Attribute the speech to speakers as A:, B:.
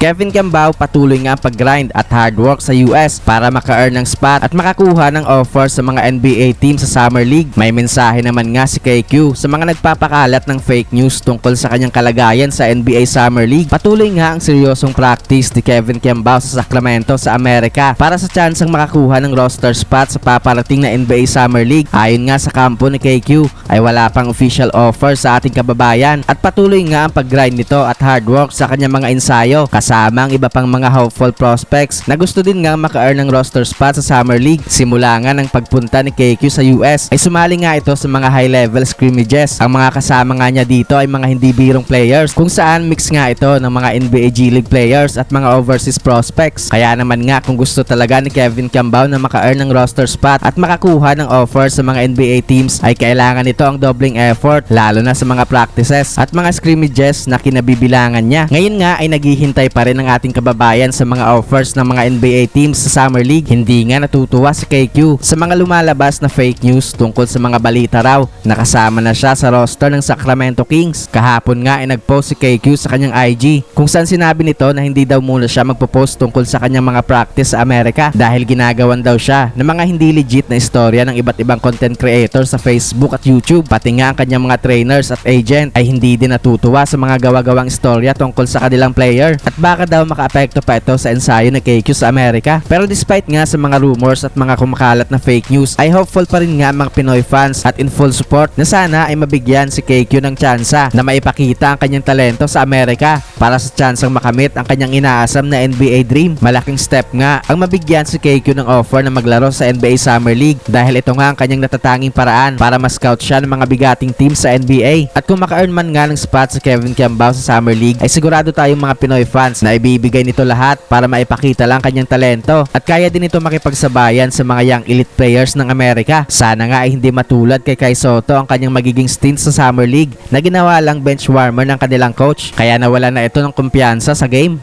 A: Kevin Cambao patuloy nga ang pag-grind at hard work sa US para maka-earn ng spot at makakuha ng offer sa mga NBA team sa Summer League. May mensahe naman nga si KQ sa mga nagpapakalat ng fake news tungkol sa kanyang kalagayan sa NBA Summer League. Patuloy nga ang seryosong practice ni Kevin Cambao sa Sacramento sa Amerika para sa tsansang makakuha ng roster spot sa paparating na NBA Summer League. Ayon nga sa kampo ni KQ ay wala pang official offer sa ating kababayan at patuloy nga ang pag-grind nito at hard work sa kanyang mga ensayo kasama ang iba pang mga hopeful prospects na gusto din nga maka-earn ng roster spot sa Summer League. Simula nga ng pagpunta ni KQ sa US ay sumali nga ito sa mga high-level scrimmages. Ang mga kasama nga niya dito ay mga hindi birong players kung saan mix nga ito ng mga NBA G League players at mga overseas prospects. Kaya naman nga kung gusto talaga ni Kevin Cambao na maka-earn ng roster spot at makakuha ng offer sa mga NBA teams ay kailangan nito ang dobling effort lalo na sa mga practices at mga scrimmages na kinabibilangan niya. Ngayon nga ay naghihintay pa rin ng ating kababayan sa mga offers ng mga NBA teams sa Summer League. Hindi nga natutuwa si KQ sa mga lumalabas na fake news tungkol sa mga balita raw na kasama na siya sa roster ng Sacramento Kings. Kahapon nga ay nagpost si KQ sa kanyang IG kung saan sinabi nito na hindi daw muna siya magpo-post tungkol sa kanyang mga practice sa Amerika dahil ginagawan daw siya ng mga hindi legit na istorya ng iba't ibang content creators sa Facebook at YouTube. Pati nga ang kanyang mga trainers at agent ay hindi din natutuwa sa mga gawa-gawang istorya tungkol sa kanilang player at baka daw makaapekto pa ito sa ensayo ng KQ sa Amerika. Pero despite nga sa mga rumors at mga kumakalat na fake news ay hopeful pa rin nga mga Pinoy fans at in full support na sana ay mabigyan si KQ ng tsansa na maipakita ang kanyang talento sa Amerika para sa tsansang makamit ang kanyang inaasam na NBA dream. Malaking step nga ang mabigyan si KQ ng offer na maglaro sa NBA Summer League dahil ito nga ang kanyang natatanging paraan para ma-scout siya ng mga bigating team sa NBA. At kung maka-earn man nga ng spot sa Kevin Cambao sa Summer League ay sigurado tayong mga Pinoy fans na ibibigay nito lahat para maipakita lang kanyang talento at kaya din ito makipagsabayan sa mga young elite players ng Amerika. Sana nga ay hindi matulad kay Kai Sotto ang kanyang magiging stint sa Summer League na ginawa lang bench warmer ng kanilang coach kaya nawala na ito ng kumpiyansa sa game.